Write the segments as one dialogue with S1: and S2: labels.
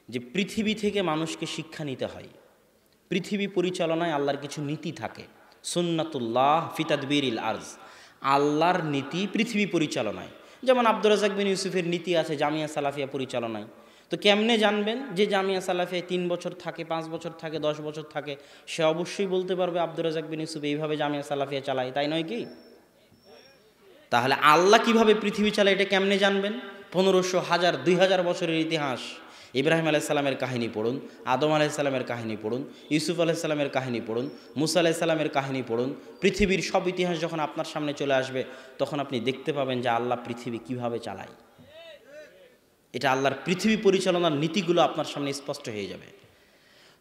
S1: যে পৃথিবী থেকে মানুষকে শিক্ষা নিতে হয়। পৃথিবী পরিচালনায় আল্লাহর কিছু নীতি থাকে, সুন্নাতুল্লাহ ফি তাদবীরিল আরজ, আল্লাহর নীতি পৃথিবী পরিচালনায়। যেমন আব্দুর রাজ্জাক বিন ইউসুফের নীতি আছে জামিয়া সালাফিয়া পরিচালনায়। তো কেমনে জানবেন যে জামিয়া সালাফিয়া 3 বছর থাকে, 5 বছর থাকে, 10 বছর থাকে? সে অবশ্যই বলতে পারবে আব্দুর রাজ্জাক বিন ইউসুফ এইভাবে জামিয়া সালাফিয়া চালায়, তাই নয় কি? তাহলে আল্লাহ কিভাবে পৃথিবী চালায় এটা কেমনে জানবেন? 1500, 1000, 2000 বছরের ইতিহাস। ইব্রাহিম আলাইসাল্লামের কাহিনী পড়ুন, আদম আলাইসাল্লামের কাহিনী পড়ুন, ইউসুফ আলাইসাল্লামের কাহিনী পড়ুন, মুসা আলাইসাল্লামের কাহিনী পড়ুন। পৃথিবীর সব ইতিহাস যখন আপনার সামনে চলে আসবে তখন আপনি দেখতে পাবেন যে আল্লাহ পৃথিবী কিভাবে চালায়। এটা আল্লাহর পৃথিবী পরিচালনার নীতিগুলো আপনার সামনে স্পষ্ট হয়ে যাবে।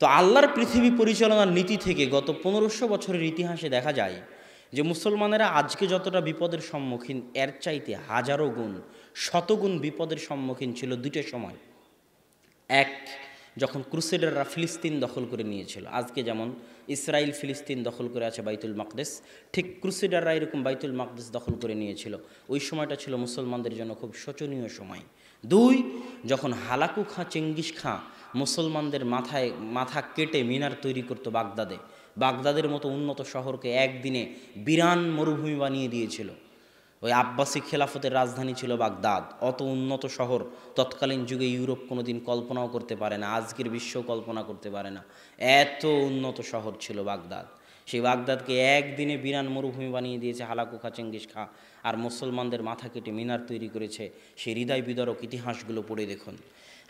S1: তো আল্লাহর পৃথিবী পরিচালনার নীতি থেকে গত 1500 বছরের ইতিহাসে দেখা যায় যে মুসলমানেরা আজকে যতটা বিপদের সম্মুখীন এর চাইতে হাজারো গুণ, শতগুণ বিপদের সম্মুখীন ছিল দুটো সময়। এক, যখন ক্রুসেডাররা ফিলিস্তিন দখল করে নিয়েছিল। আজকে যেমন ইসরায়েল ফিলিস্তিন দখল করে আছে বাইতুল মাকদেস, ঠিক ক্রুসেডাররা এরকম বাইতুল মাকদেস দখল করে নিয়েছিল। ওই সময়টা ছিল মুসলমানদের জন্য খুব শোচনীয় সময়। দুই, যখন হালাকু খাঁ চেঙ্গিস খাঁ মুসলমানদের মাথা কেটে মিনার তৈরি করতো বাগদাদের মতো উন্নত শহরকে একদিনে বিরান মরুভূমি বানিয়ে দিয়েছিল। ওই আব্বাসী খেলাফতের রাজধানী ছিল বাগদাদ। অত উন্নত শহর তৎকালীন যুগে ইউরোপ কোনোদিন কল্পনাও করতে পারে না, আজকের বিশ্ব কল্পনা করতে পারে না। এত উন্নত শহর ছিল বাগদাদ। সেই বাগদাদকে একদিনে বিরান মরুভূমি বানিয়ে দিয়েছে হালাকু খাঁ চেঙ্গিস খাঁ, আর মুসলমানদের মাথা কেটে মিনার তৈরি করেছে। সেই হৃদয় বিদারক ইতিহাসগুলো পড়ে দেখুন।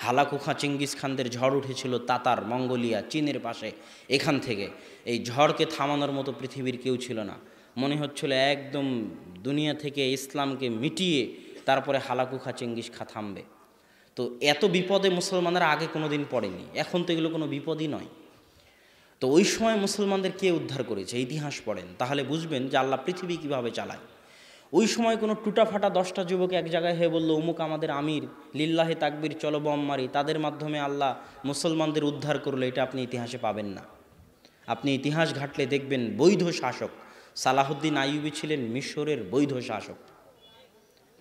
S1: হালাকু খাঁ চেঙ্গিস খানদের ঝড় উঠেছিল তাতার, মঙ্গোলিয়া, চীনের পাশে। এখান থেকে এই ঝড়কে থামানোর মতো পৃথিবীর কেউ ছিল না। মনে হচ্ছিল একদম দুনিয়া থেকে ইসলামকে মিটিয়ে তারপরে হালাকু খাঁ চেঙ্গিস খাঁ থামবে। তো এত বিপদে মুসলমানরা আগে কোনো দিন পড়েনি, এখন তো এগুলো কোনো বিপদই নয়। তো ওই সময় মুসলমানদের কে উদ্ধার করেছে ইতিহাস পড়েন, তাহলে বুঝবেন যে আল্লাহ পৃথিবী কীভাবে চালায়। ওই সময় কোনো টুটাফাটা 10টা যুবক এক জায়গায় হয়ে বললো অমুক আমাদের আমির, লিল্লাহে তাকবীর, চলো বম মারি, তাদের মাধ্যমে আল্লাহ মুসলমানদের উদ্ধার করলো, এটা আপনি ইতিহাসে পাবেন না। আপনি ইতিহাস ঘাটলে দেখবেন বৈধ শাসক সালাহুদ্দিন আইয়ুবী ছিলেন মিশরের বৈধ শাসক।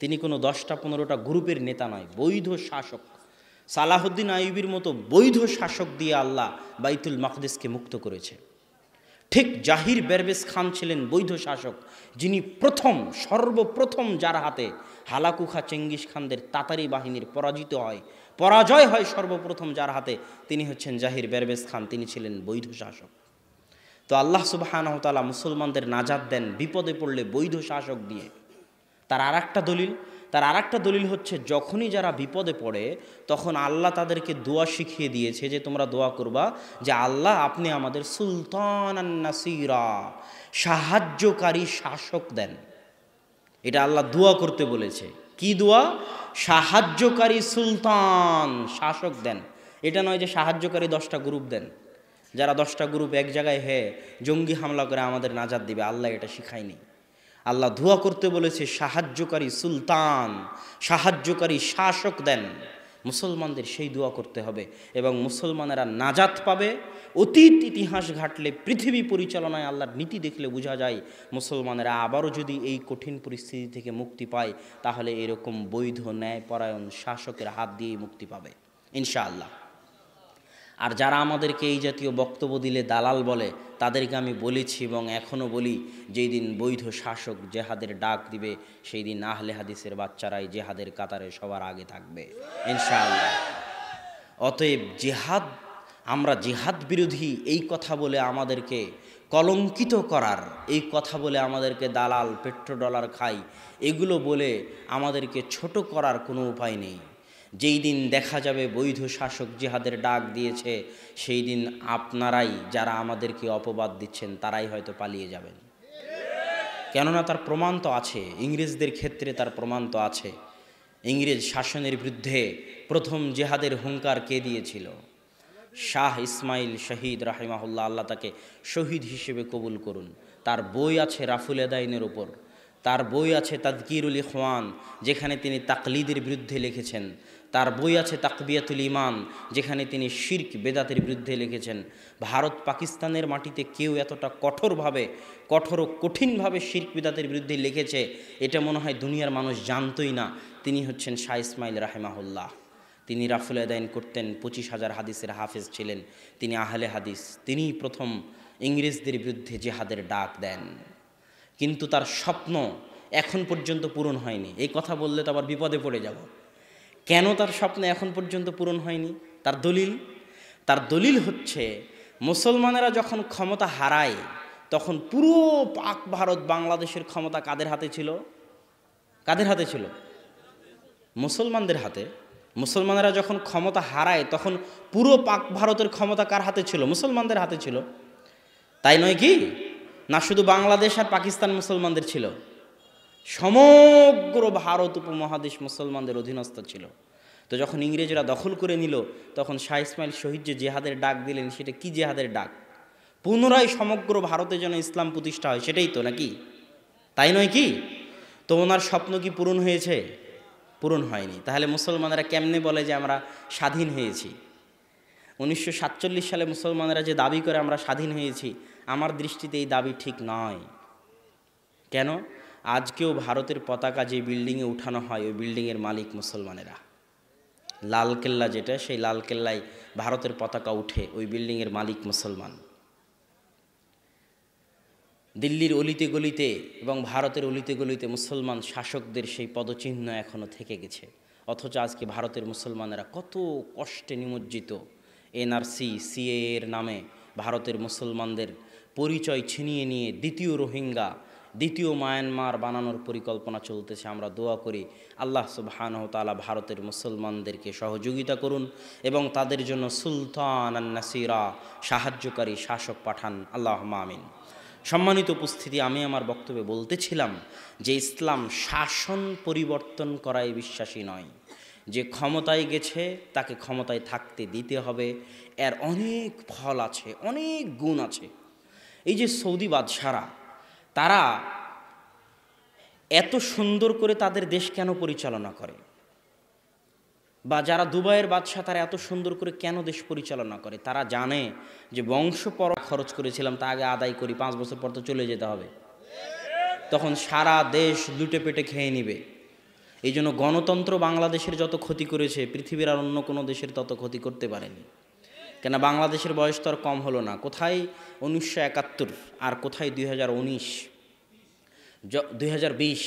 S1: তিনি কোনো 10টা 15টা গ্রুপের নেতা নয়, বৈধ শাসক। সালাহুদ্দিন আইয়ুবীর মতো বৈধ শাসক দিয়ে আল্লাহ বাইতুল মাকদেসকে মুক্ত করেছে। ঠিক জাহির বেরবেস খান ছিলেন বৈধ শাসক, যিনি সর্বপ্রথম যার হাতে হালাকু খাঁ চেঙ্গিস খানদের তাতারি বাহিনীর পরাজয় হয় সর্বপ্রথম যার হাতে, তিনি হচ্ছেন জাহির বেরবেস খান। তিনি ছিলেন বৈধ শাসক। তো আল্লাহ সুবহানাহু ওয়া তাআলা মুসলমানদের নাজাত দেন বিপদে পড়লে বৈধ শাসক দিয়ে। তার আরেকটা দলিল হচ্ছে যখনই যারা বিপদে পড়ে তখন আল্লাহ তাদেরকে দোয়া শিখিয়ে দিয়েছে যে তোমরা দোয়া করবা যে আল্লাহ আপনি আমাদের সুলতানান নাসিরা, সাহায্যকারী শাসক দেন। এটা আল্লাহ দোয়া করতে বলেছে। কি দোয়া? সাহায্যকারী সুলতান শাসক দেন। এটা নয় যে সাহায্যকারী 10টা গ্রুপ দেন, যারা 10টা গ্রুপ এক জায়গায় জঙ্গি হামলা করে আমাদের নাজাত দিবে। আল্লাহ এটা শিখায়নি। আল্লাহ দোয়া করতে বলেছে সাহায্যকারী সুলতান, সাহায্যকারী শাসক দেন। মুসলমানদের সেই দোয়া করতে হবে এবং মুসলমানেরা নাজাত পাবে। অতীত ইতিহাস ঘাটলে পৃথিবী পরিচালনায় আল্লাহর নীতি দেখলে বোঝা যায় মুসলমানেরা আবারও যদি এই কঠিন পরিস্থিতি থেকে মুক্তি পায় তাহলে এরকম বৈধ ন্যায়পরায়ণ শাসকের হাত দিয়েই মুক্তি পাবে ইনশাআল্লাহ। আর যারা আমাদেরকে এই জাতীয় বক্তব্য দিলে দালাল বলে তাদেরকে আমি বলেছি এবং এখনও বলি, যেই দিন বৈধ শাসক জেহাদের ডাক দিবে সেই দিন আহলে হাদিসের বাচ্চারাই জেহাদের কাতারে সবার আগে থাকবে ইনশাআল্লাহ। অতএব আমরা জিহাদ বিরোধী এই কথা বলে আমাদেরকে কলঙ্কিত করার, এই কথা বলে আমাদেরকে দালাল পেট্রোডলার খাই এগুলো বলে আমাদেরকে ছোট করার কোনো উপায় নেই। যেই দিন দেখা যাবে বৈধ শাসক জিহাদের ডাক দিয়েছে সেই দিন আপনারাই যারা আমাদেরকে অপবাদ দিচ্ছেন তারাই হয়তো পালিয়ে যাবেন। কেননা তার প্রমাণ তো আছে, ইংরেজদের ক্ষেত্রে তার প্রমাণ তো আছে। ইংরেজ শাসনের বিরুদ্ধে প্রথম জিহাদের হুঙ্কার কে দিয়েছিল? শাহ ইসমাইল শহীদ রাহিমাহুল্লাহ, আল্লাহ তাকে শহীদ হিসেবে কবুল করুন। তার বই আছে রাফুল এদাইনের উপর, তার বই আছে তাদকিরুল ইখওয়ান যেখানে তিনি তাকলিদের বিরুদ্ধে লিখেছেন, তার বই আছে তাকবিয়াতুল ইমান যেখানে তিনি শিরক বেদাতের বিরুদ্ধে লিখেছেন। ভারত পাকিস্তানের মাটিতে কেউ এতটা কঠোর ও কঠিনভাবে শিরক বেদাতের বিরুদ্ধে লিখেছে এটা মনে হয় দুনিয়ার মানুষ জানতই না। তিনি হচ্ছেন শাহ ইসমাইল রাহিমাহুল্লাহ। তিনি রাফুল আদাইন করতেন, 25,000 হাদিসের হাফেজ ছিলেন, তিনি আহলে হাদিস। তিনি প্রথম ইংরেজদের বিরুদ্ধে জিহাদের ডাক দেন, কিন্তু তার স্বপ্ন এখন পর্যন্ত পূরণ হয়নি। এই কথা বললে তো আবার বিপদে পড়ে যাব। কেন তার স্বপ্ন এখন পর্যন্ত পূরণ হয়নি? তার দলিল হচ্ছে, মুসলমানেরা যখন ক্ষমতা হারায় তখন পুরো পাক ভারত বাংলাদেশের ক্ষমতা কাদের হাতে ছিল? মুসলমানদের হাতে। মুসলমানেরা যখন ক্ষমতা হারায় তখন পুরো পাক ভারতের ক্ষমতা কার হাতে ছিল? মুসলমানদের হাতে ছিল, তাই নয় কি? না শুধু বাংলাদেশ আর পাকিস্তান মুসলমানদের ছিল, সমগ্র ভারত উপমহাদেশ মুসলমানদের অধীনস্থ ছিল। তো যখন ইংরেজরা দখল করে নিল তখন শাহ ইসমাইল শহীদ যে জেহাদের ডাক দিলেন, সেটা কি জেহাদের ডাক? পুনরায় সমগ্র ভারতে যেন ইসলাম প্রতিষ্ঠা হয়, সেটাই তো, নাকি? তাই নয় কি? তো ওনার স্বপ্ন কি পূরণ হয়েছে? পূরণ হয়নি। তাহলে মুসলমানেরা কেমনে বলে যে আমরা স্বাধীন হয়েছি? 1947 সালে মুসলমানেরা যে দাবি করে আমরা স্বাধীন হয়েছি, আমার দৃষ্টিতে এই দাবি ঠিক নয়। কেন? আজকেও ভারতের পতাকা যে বিল্ডিংয়ে উঠানো হয়, ওই বিল্ডিংয়ের মালিক মুসলমানেরা। লালকেল্লা যেটা, সেই লালকেল্লায় ভারতের পতাকা উঠে, ওই বিল্ডিংয়ের মালিক মুসলমান। দিল্লির অলিতে গলিতে এবং ভারতের অলিতে গলিতে মুসলমান শাসকদের সেই পদচিহ্ন এখনও থেকে গেছে। অথচ আজকে ভারতের মুসলমানেরা কত কষ্টে নিমজ্জিত। এনআরসি, সিএ এর নামে ভারতের মুসলমানদের পরিচয় ছিনিয়ে নিয়ে দ্বিতীয় রোহিঙ্গা, দ্বিতীয় মায়ানমার বানানোর পরিকল্পনা চলতেছে। আমরা দোয়া করি আল্লাহ সুবহানাহু ওয়া তাআলা ভারতের মুসলমানদেরকে সহযোগিতা করুন এবং তাদের জন্য সুলতান আন নাসিরা, সাহায্যকারী শাসক পাঠান। আল্লাহুম্মা আমিন। সম্মানিত উপস্থিতি, আমি আমার বক্তব্যে বলতেছিলাম যে ইসলাম শাসন পরিবর্তন করায় বিশ্বাসী নয়। যে ক্ষমতায় গেছে তাকে ক্ষমতায় থাকতে দিতে হবে। এর অনেক ফল আছে, অনেক গুণ আছে। এই যে সৌদি বাদশারা, তারা এত সুন্দর করে তাদের দেশ কেন পরিচালনা করে? বা যারা দুবাইয়ের বাদশা, তারা এত সুন্দর করে কেন দেশ পরিচালনা করে? তারা জানে যে বংশ পর খরচ করেছিলাম তা আগে আদায় করি, 5 বছর পর তো চলে যেতে হবে, তখন সারা দেশ লুটে পেটে খেয়ে নিবে। এই জন্য গণতন্ত্র বাংলাদেশের যত ক্ষতি করেছে, পৃথিবীর আর অন্য কোনো দেশের তত ক্ষতি করতে পারেনি। কেন? বাংলাদেশের বয়স তো আর কম হলো না। কোথায় 1971 আর কোথায় 2019, 2020।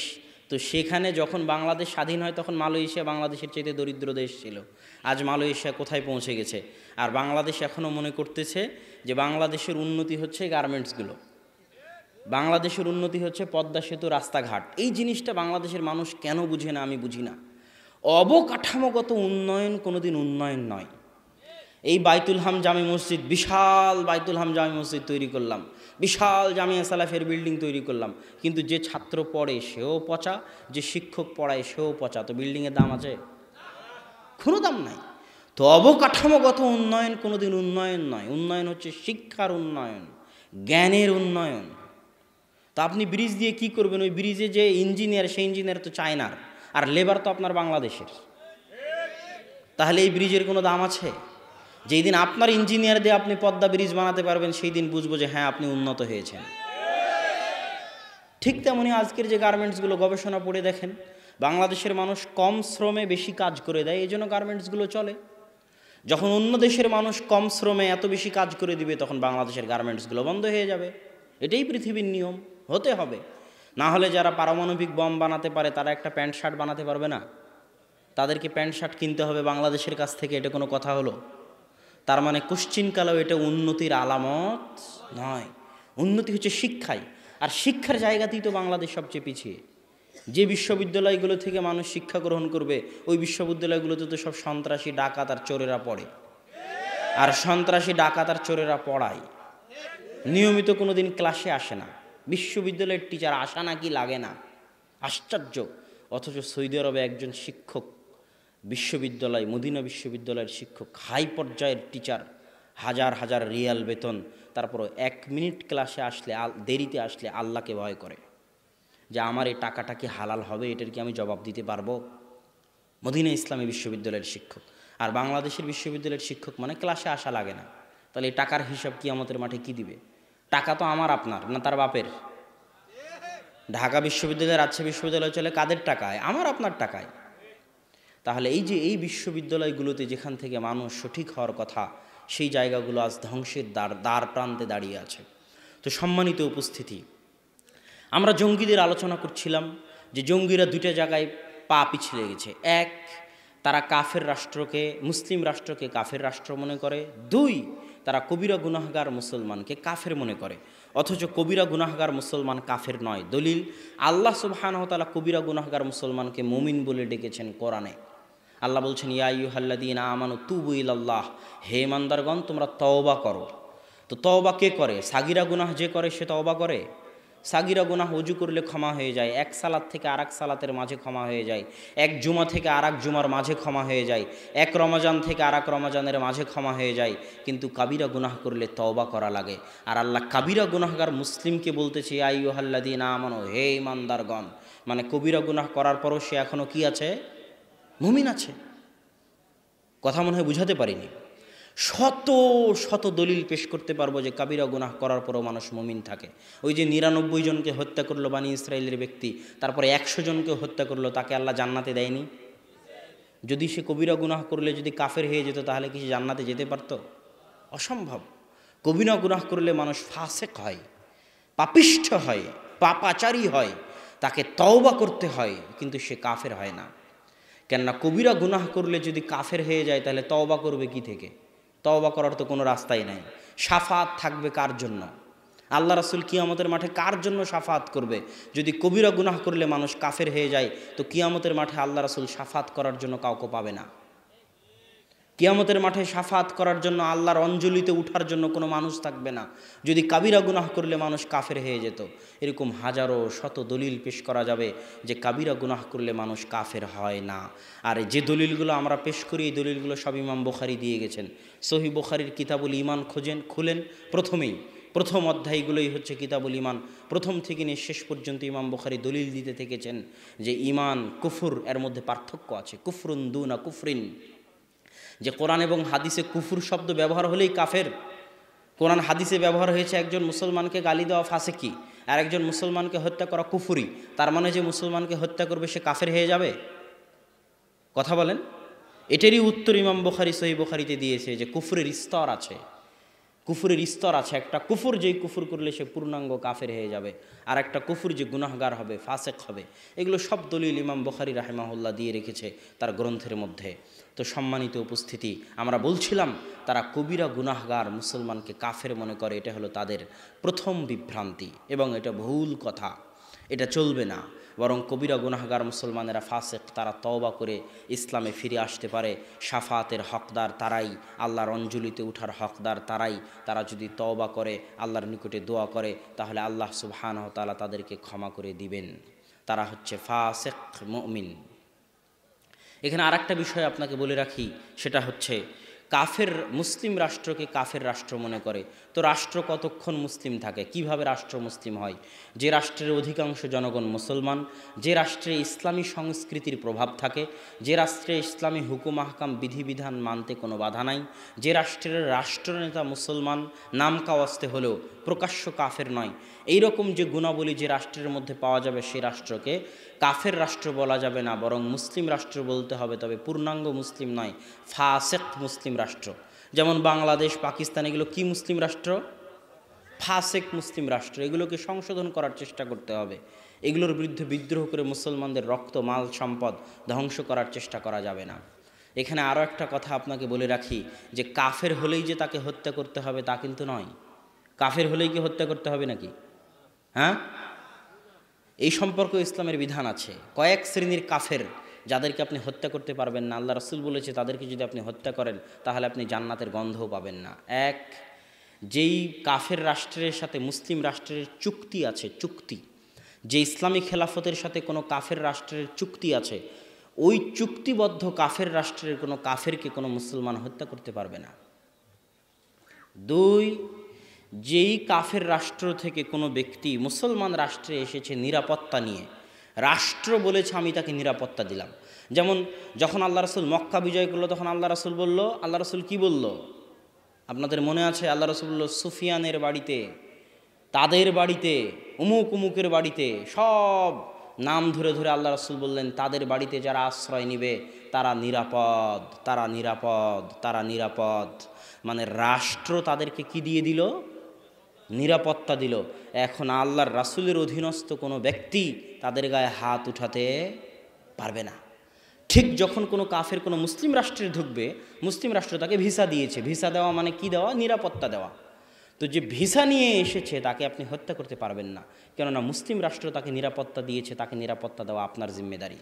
S1: তো সেখানে যখন বাংলাদেশ স্বাধীন হয় তখন মালয়েশিয়া বাংলাদেশের চাইতে দরিদ্র দেশ ছিল। আজ মালয়েশিয়া কোথায় পৌঁছে গেছে। আর বাংলাদেশ এখনও মনে করতেছে যে বাংলাদেশের উন্নতি হচ্ছে গার্মেন্টসগুলো, বাংলাদেশের উন্নতি হচ্ছে পদ্মা সেতু, রাস্তাঘাট। এই জিনিসটা বাংলাদেশের মানুষ কেন বুঝে না আমি বুঝি না। অবকাঠামোগত উন্নয়ন কোনোদিন উন্নয়ন নয়। এই বাইতুল হাম জামে মসজিদ, বিশাল বাইতুল হাম জামে মসজিদ তৈরি করলাম, বিশাল জামিয়া সালাফের বিল্ডিং তৈরি করলাম, কিন্তু যে ছাত্র পড়ে সেও পচা, যে শিক্ষক পড়ায় সেও পচা। তো বিল্ডিংয়ের দাম আছে? কোনো দাম নাই। তো অবকাঠামোগত উন্নয়ন কোনোদিন উন্নয়ন নয়। উন্নয়ন হচ্ছে শিক্ষার উন্নয়ন, জ্ঞানের উন্নয়ন। তো আপনি ব্রিজ দিয়ে কি করবেন? ওই ব্রিজে যে ইঞ্জিনিয়ার, সেই ইঞ্জিনিয়ার তো চায়নার, আর লেবার তো আপনার বাংলাদেশের। তাহলে এই ব্রিজের কোনো দাম আছে? যেই দিন আপনার ইঞ্জিনিয়ার দিয়ে আপনি পদ্মা ব্রিজ বানাতে পারবেন, সেই দিন বুঝবো যে হ্যাঁ আপনি উন্নত হয়েছেন। ঠিক তেমনি আজকের যে গার্মেন্টসগুলো, গবেষণা পড়ে দেখেন, বাংলাদেশের মানুষ কম শ্রমে বেশি কাজ করে দেয়, এই জন্য গার্মেন্টসগুলো চলে। যখন অন্য দেশের মানুষ কম শ্রমে এত বেশি কাজ করে দিবে, তখন বাংলাদেশের গার্মেন্টসগুলো বন্ধ হয়ে যাবে। এটাই পৃথিবীর নিয়ম, হতে হবে। না হলে যারা পারমাণবিক বম বানাতে পারে তারা একটা প্যান্ট শার্ট বানাতে পারবে না? তাদেরকে প্যান্ট শার্ট কিনতে হবে বাংলাদেশের কাছ থেকে, এটা কোনো কথা হলো? তার মানে কোশ্চিনকালেও এটা উন্নতির আলামত নয়। উন্নতি হচ্ছে শিক্ষায়, আর শিক্ষার জায়গাতেই তো বাংলাদেশ সবচেয়ে পিছিয়ে। যে বিশ্ববিদ্যালয়গুলো থেকে মানুষ শিক্ষা গ্রহণ করবে, ওই বিশ্ববিদ্যালয়গুলোতে তো সব সন্ত্রাসী, ডাকাত আর চোরেরা পড়ে। আর সন্ত্রাসী, ডাকাত আর চোরেরা পড়ায়, নিয়মিত কোনো দিন ক্লাসে আসে না। বিশ্ববিদ্যালয়ের টিচার আসা নাকি লাগে না, আশ্চর্য। অথচ সৌদি আরবে একজন শিক্ষক, বিশ্ববিদ্যালয়, মদিনা বিশ্ববিদ্যালয়ের শিক্ষক, হাই পর্যায়ের টিচার, হাজার হাজার রিয়াল বেতন, তারপরও 1 মিনিট ক্লাসে আসলে, দেরিতে আসলে আল্লাহকে ভয় করে যে আমার এই টাকাটা কি হালাল হবে, এটার কি আমি জবাব দিতে পারবো? মদিনা ইসলামী বিশ্ববিদ্যালয়ের শিক্ষক। আর বাংলাদেশের বিশ্ববিদ্যালয়ের শিক্ষক মানে ক্লাসে আসা লাগে না। তাহলে এই টাকার হিসাব কিয়ামতের মাঠে কি দিবে? টাকা তো আমার আপনার না তার বাপের? ঢাকা বিশ্ববিদ্যালয়, রাজশাহী বিশ্ববিদ্যালয় চলে কাদের টাকায়? আমার আপনার টাকায়। তাহলে এই যে এই বিশ্ববিদ্যালয়গুলোতে যেখান থেকে মানুষ সঠিক হওয়ার কথা, সেই জায়গাগুলো আজ ধ্বংসের দ্বার প্রান্তে দাঁড়িয়ে আছে। তো সম্মানিত উপস্থিতি, আমরা জঙ্গিদের আলোচনা করছিলাম যে জঙ্গিরা দুইটা জায়গায় পা পিছলে গেছে। এক, তারা কাফের রাষ্ট্রকে, মুসলিম রাষ্ট্রকে কাফের রাষ্ট্র মনে করে। দুই, তারা কবিরা গুনাহগার মুসলমানকে কাফের মনে করে, অথচ কবিরা গুনাহগার মুসলমান কাফের নয়। দলিল, আল্লাহ সুবহানাহু ওয়া তাআলা কবিরা গুনাহগার মুসলমানকে মুমিন বলে ডেকেছেন কোরআনে। আল্লাহ বলছেন, ইয়া আইয়ুহাল্লাযীনা আমানু তুবু ইলাল্লাহ, হে ইমানদারগণ তোমরা তওবা করো। তো তওবা কে করে? সাগিরা গুনাহ যে করে সে তওবা করে? সাগিরা গুনাহ ওযু করলে ক্ষমা হয়ে যায়, এক সালাত থেকে আরেক সালাতের মাঝে ক্ষমা হয়ে যায়, এক জুমা থেকে আরেক জুমার মাঝে ক্ষমা হয়ে যায়, এক রমজান থেকে আরেক রমজানের মাঝে ক্ষমা হয়ে যায়। কিন্তু কাবিরা গুনাহ করলে তওবা করা লাগে। আর আল্লাহ কাবিরা গুনাহগার মুসলিমকে বলতেছে, ইয়া আইয়ুহাল্লাযীনা আমানু, হে ইমানদারগণ, মানে কবিরা গুনাহ করার পরও সে এখনও কি আছে? মুমিন আছে। কথা মনে হয় বুঝাতে পারিনি। শত শত দলিল পেশ করতে পারবো যে কাবিরা গুনাহ করার পরও মানুষ মুমিন থাকে। ওই যে 99 জনকে হত্যা করলো বানি ইসরায়েলের ব্যক্তি, তারপরে 100 জনকে হত্যা করলো, তাকে আল্লাহ জান্নাতে দেয়নি? যদি সে কবিরা গুনাহ করলে যদি কাফের হয়ে যেত, তাহলে কি সে জান্নাতে যেতে পারতো? অসম্ভব। কবিরা গুনাহ করলে মানুষ ফাসেক হয়, পাপিষ্ঠ হয়, পাপাচারী হয়, তাকে তওবা করতে হয়, কিন্তু সে কাফের হয় না। কেননা কবিরা গুনাহ করলে যদি কাফের হয়ে যায়, তাহলে তওবা করবে কি থেকে? তওবা করার তো কোনো রাস্তাই নাই। শাফাত থাকবে কার জন্য? আল্লাহ রাসূল কিয়ামতের মাঠে কার জন্য শাফাত করবে? যদি কবিরা গুনাহ করলে মানুষ কাফের হয়ে যায়, তো কিয়ামতের মাঠে আল্লাহ রাসূল শাফাত করার জন্য কাউকে পাবে না। কিয়ামতের মাঠে শাফাত করার জন্য, আল্লাহর অঞ্জলিতে উঠার জন্য কোনো মানুষ থাকবে না, যদি কাবিরা গুনাহ করলে মানুষ কাফের হয়ে যেত। এরকম হাজারো শত দলিল পেশ করা যাবে যে কাবিরা গুনাহ করলে মানুষ কাফের হয় না। আর যে দলিলগুলো আমরা পেশ করি, এই দলিলগুলো সব ইমাম বুখারী দিয়ে গেছেন। সহিহ বুখারীর কিতাবুল ঈমান খুলেন, প্রথম অধ্যায়গুলোই হচ্ছে কিতাবুল ঈমান। প্রথম থেকে নিয়ে শেষ পর্যন্ত ইমাম বুখারী দলিল দিতে থেকেছেন যে ঈমান কুফর, এর মধ্যে পার্থক্য আছে। কুফরুন দুনা কুফরিন, যে কোরআন এবং হাদিসে কুফুর শব্দ ব্যবহার হলেই কাফের। কোরআন হাদিসে ব্যবহার হয়েছে একজন মুসলমানকে গালি দেওয়া ফাসিকি, আর একজন মুসলমানকে হত্যা করা কুফুরি। তার মানে যে মুসলমানকে হত্যা করবে সে কাফের হয়ে যাবে? কথা বলেন। এটারই উত্তর ইমাম বুখারী সহিহ বুখারীতে দিয়েছে যে কুফরের স্তর আছে। কুফরের স্তর আছে। একটা কুফর, যেই কুফর করলে সে পূর্ণাঙ্গ কাফের হয়ে যাবে, আর একটা কুফর যে গুনাহগার হবে, ফাসেক হবে। এগুলো সব দলিল ইমাম বুখারী রাহিমাহুল্লাহ দিয়ে রেখেছে তার গ্রন্থের মধ্যে। তো সম্মানিত উপস্থিতি, আমরা বলছিলাম তারা কবিরা গুনাহগার মুসলমানকে কাফের মনে করে। এটা হলো তাদের প্রথম বিভ্রান্তি, এবং এটা ভুল কথা, এটা চলবে না। বরং কবিরা গুনাহগার মুসলমানেরা ফাসেক, তারা তওবা করে ইসলামে ফিরে আসতে পারে। শাফাতের হকদার তারাই, আল্লাহর অঞ্জলিতে উঠার হকদার তারাই। তারা যদি তওবা করে, আল্লাহর নিকটে দোয়া করে, তাহলে আল্লাহ সুবহানাহু ওয়া তাআলা তাদেরকে ক্ষমা করে দিবেন। তারা হচ্ছে ফাসেক মুমিন। এখানে আরেকটা বিষয় আপনাকে বলে রাখি, সেটা হচ্ছে কাফের মুসলিম রাষ্ট্রকে কাফের রাষ্ট্র মনে করে। তো রাষ্ট্র কতক্ষণ মুসলিম থাকে? কিভাবে রাষ্ট্র মুসলিম হয়? যে রাষ্ট্রের অধিকাংশ জনগণ মুসলমান, যে রাষ্ট্রে ইসলামী সংস্কৃতির প্রভাব থাকে, যে রাষ্ট্রে ইসলামী হুকুম আহকাম বিধিবিধান মানতে কোনো বাধা নাই, যে রাষ্ট্রের রাষ্ট্রনেতা মুসলমান, নাম কাওয়াস্তে হলেও প্রকাশ্য কাফের নয়, এই রকম যে গুণাবলী যে রাষ্ট্রের মধ্যে পাওয়া যাবে, সেই রাষ্ট্রকে কাফের রাষ্ট্র বলা যাবে না, বরং মুসলিম রাষ্ট্র বলতে হবে। তবে পূর্ণাঙ্গ মুসলিম নয়, ফাসেক মুসলিম রাষ্ট্র। যেমন বাংলাদেশ, পাকিস্তান, এগুলো কি মুসলিম রাষ্ট্র? ফাসেক মুসলিম রাষ্ট্র। এগুলোকে সংশোধন করার চেষ্টা করতে হবে। এগুলোর বিরুদ্ধে বিদ্রোহ করে মুসলমানদের রক্ত, মাল, সম্পদ ধ্বংস করার চেষ্টা করা যাবে না। এখানে আরও একটা কথা আপনাকে বলে রাখি, যে কাফের হলেই যে তাকে হত্যা করতে হবে তা কিন্তু নয়। কাফের হলেই কি হত্যা করতে হবে নাকি? হ্যাঁ, এই সম্পর্কে ইসলামের বিধান আছে। কয়েক শ্রেণীর কাফের, যাদেরকে আপনি হত্যা করতে পারবেন না। আল্লাহ রাসূল বলেছে, তাদেরকে যদি আপনি হত্যা করেন, তাহলে আপনি জান্নাতের গন্ধও পাবেন না। এক, যেই কাফের রাষ্ট্রের সাথে মুসলিম রাষ্ট্রের চুক্তি আছে, চুক্তি, যে ইসলামী খেলাফতের সাথে কোনো কাফের রাষ্ট্রের চুক্তি আছে, ওই চুক্তিবদ্ধ কাফের রাষ্ট্রের কোনো কাফেরকে কোনো মুসলমান হত্যা করতে পারবে না। দুই, যেই কাফের রাষ্ট্র থেকে কোনো ব্যক্তি মুসলমান রাষ্ট্রে এসেছে নিরাপত্তা নিয়ে, রাষ্ট্র বলেছে আমি তাকে নিরাপত্তা দিলাম। যেমন যখন আল্লাহ রাসূল মক্কা বিজয় করলো, তখন আল্লাহ রাসূল বলল, আল্লাহ রাসূল কি বলল আপনাদের মনে আছে? আল্লাহ রাসূল বলল, সুফিয়ানের বাড়িতে, তাদের বাড়িতে, উমুক উমুকের বাড়িতে, সব নাম ধরে ধরে আল্লাহ রাসূল বললেন, তাদের বাড়িতে যারা আশ্রয় নিবে তারা নিরাপদ, তারা নিরাপদ, তারা নিরাপদ। মানে রাষ্ট্র তাদেরকে কি দিয়ে দিল? নিরাপত্তা দিল। এখন আল্লাহর রাসূলের অধীনস্থ কোনো ব্যক্তি তাদের গায়ে হাত উঠাতে পারবে না। ঠিক যখন কোনো কাফের কোনো মুসলিম রাষ্ট্রে ঢুকবে, মুসলিম রাষ্ট্র তাকে ভিসা দিয়েছে। ভিসা দেওয়া মানে কি দেওয়া? নিরাপত্তা দেওয়া। তো যে ভিসা নিয়ে এসেছে তাকে আপনি হত্যা করতে পারবেন না, কেননা মুসলিম রাষ্ট্র তাকে নিরাপত্তা দিয়েছে। তাকে নিরাপত্তা দেওয়া আপনার জিম্মেদারি।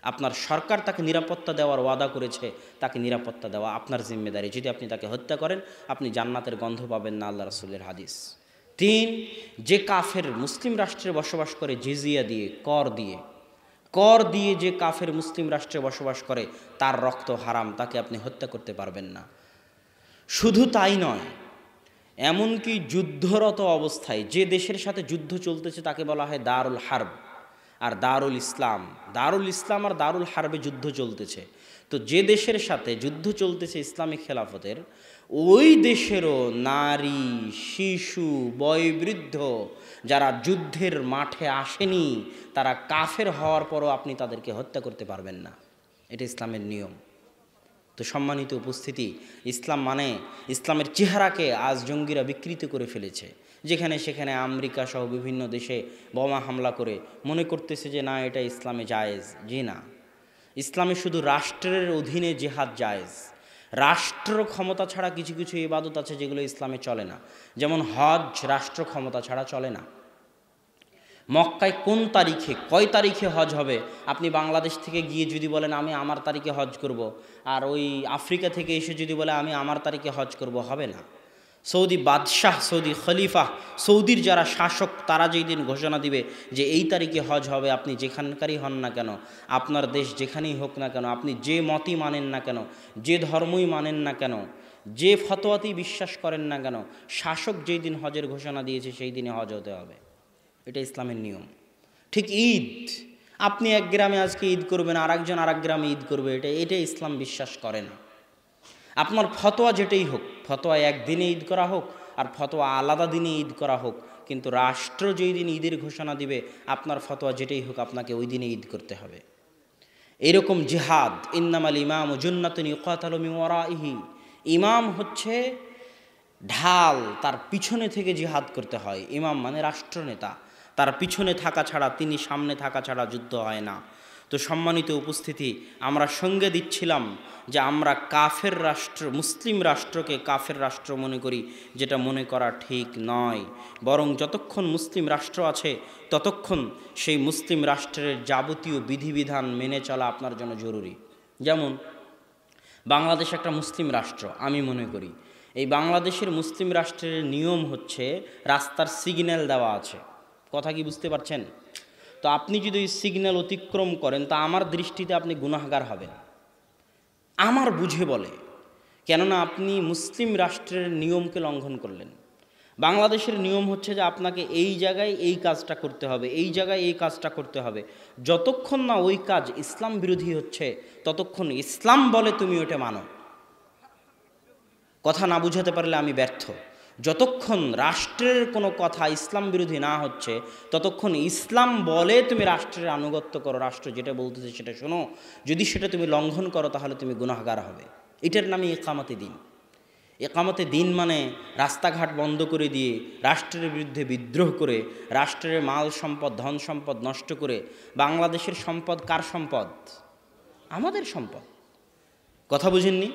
S1: আপনার সরকার তাকে নিরাপত্তা দেওয়ার ওয়াদা করেছে, তাকে নিরাপত্তা দেওয়া আপনার জিম্মেদারি। যদি আপনি তাকে হত্যা করেন, আপনি জান্নাতের গন্ধ পাবেন না, আল্লাহ রাসূলের হাদিস। 3, যে কাফের মুসলিম রাষ্ট্রে বসবাস করে জিজিয়া দিয়ে, কর দিয়ে যে কাফের মুসলিম রাষ্ট্রে বসবাস করে তার রক্ত হারাম, তাকে আপনি হত্যা করতে পারবেন না। শুধু তাই নয়, এমনকি যুদ্ধরত অবস্থায় যে দেশের সাথে যুদ্ধ চলতেছে তাকে বলা হয় দারুল হারব আর দারুল ইসলাম। দারুল ইসলাম আর দারুল হারবে যুদ্ধ চলতেছে। তো যে দেশের সাথে যুদ্ধ চলতেছে ইসলামিক খেলাফতের, ওই দেশেরও নারী, শিশু, বয়োবৃদ্ধ যারা যুদ্ধের মাঠে আসেনি, তারা কাফের হওয়ার পরও আপনি তাদেরকে হত্যা করতে পারবেন না। এটা ইসলামের নিয়ম। তো সম্মানিত উপস্থিতি, ইসলাম মানে, ইসলামের চেহারাকে আজ জঙ্গিরা বিকৃত করে ফেলেছে। যেখানে সেখানে আমেরিকা সহ বিভিন্ন দেশে বোমা হামলা করে মনে করতেছে যে না, এটা ইসলামে জায়েজ। জি না, ইসলামে শুধু রাষ্ট্রের অধীনে জিহাদ জায়েজ। রাষ্ট্র ক্ষমতা ছাড়া কিছু কিছু ইবাদত আছে যেগুলো ইসলামে চলে না। যেমন হজ রাষ্ট্র ক্ষমতা ছাড়া চলে না। মক্কায় কোন তারিখে, কয় তারিখে হজ হবে, আপনি বাংলাদেশ থেকে গিয়ে যদি বলেন আমি আমার তারিখে হজ করব, আর ওই আফ্রিকা থেকে এসে যদি বলে আমি আমার তারিখে হজ করব, হবে না। সৌদি বাদশাহ, সৌদি খলিফা, সৌদির যারা শাসক, তারা যেই দিন ঘোষণা দিবে যে এই তারিখে হজ হবে, আপনি যেখানকারই হন না কেন, আপনার দেশ যেখানেই হোক না কেন, আপনি যে মতই মানেন না কেন, যে ধর্মই মানেন না কেন, যে ফতোয়াতেই বিশ্বাস করেন না কেন, শাসক যেই দিন হজের ঘোষণা দিয়েছে সেই দিনে হজ হতে হবে। এটা ইসলামের নিয়ম। ঠিক ঈদ, আপনি এক গ্রামে আজকে ঈদ করবেন, আর একজন আর এক গ্রামে ঈদ করবে, এটা ইসলাম বিশ্বাস করে না। আপনার ফতোয়া যেটাই হোক, ফতোয়া একদিনে ঈদ করা হোক আর ফতোয়া আলাদা দিনে ঈদ করা হোক, কিন্তু রাষ্ট্র যেই দিন ঈদের ঘোষণা দিবে, আপনার ফতোয়া যেটাই হোক, আপনাকে ওই দিনে ঈদ করতে হবে। এরকম জিহাদ, ইন্নামাল ইমাম জুন্নাতুন ইউকাতালু মিন ওয়ারাইহি, ইমাম হচ্ছে ঢাল, তার পিছনে থেকে জিহাদ করতে হয়। ইমাম মানে রাষ্ট্রনেতা, তার পিছনে থাকা ছাড়া, তিনি সামনে থাকা ছাড়া যুদ্ধ হয় না। তো সম্মানিত উপস্থিতি, আমরা সঙ্গে দিচ্ছিলাম যে আমরা কাফের রাষ্ট্র, মুসলিম রাষ্ট্রকে কাফের রাষ্ট্র মনে করি, যেটা মনে করা ঠিক নয়। বরং যতক্ষণ মুসলিম রাষ্ট্র আছে ততক্ষণ সেই মুসলিম রাষ্ট্রের যাবতীয় বিধিবিধান মেনে চলা আপনার জন্য জরুরি। যেমন বাংলাদেশ একটা মুসলিম রাষ্ট্র, আমি মনে করি এই বাংলাদেশের মুসলিম রাষ্ট্রের নিয়ম হচ্ছে রাস্তার সিগন্যাল দেওয়া আছে। কথা কি বুঝতে পারছেন? তো আপনি যদি ওই সিগন্যাল অতিক্রম করেন, তা আমার দৃষ্টিতে আপনি গুনাহগার হবেন, আমার বুঝে বলে, কেননা আপনি মুসলিম রাষ্ট্রের নিয়মকে লঙ্ঘন করলেন। বাংলাদেশের নিয়ম হচ্ছে যে আপনাকে এই জায়গায় এই কাজটা করতে হবে, এই জায়গায় এই কাজটা করতে হবে। যতক্ষণ না ওই কাজ ইসলাম বিরোধী হচ্ছে, ততক্ষণ ইসলাম বলে তুমি ওটা মানো। কথা না বুঝাতে পারলে আমি ব্যর্থ। যতক্ষণ রাষ্ট্রের কোনো কথা ইসলাম বিরোধী না হচ্ছে, ততক্ষণ ইসলাম বলে তুমি রাষ্ট্রের আনুগত্য করো, রাষ্ট্র যেটা বলতেছে সেটা শোনো। যদি সেটা তুমি লঙ্ঘন করো, তাহলে তুমি গুনাহগার হবে। এটার নামই ইকামতে দিন। ইকামতে দিন মানে রাস্তাঘাট বন্ধ করে দিয়ে, রাষ্ট্রের বিরুদ্ধে বিদ্রোহ করে, রাষ্ট্রের মাল সম্পদ, ধন সম্পদ নষ্ট করে। বাংলাদেশের সম্পদ কার সম্পদ? আমাদের সম্পদ। কথা বুঝেননি?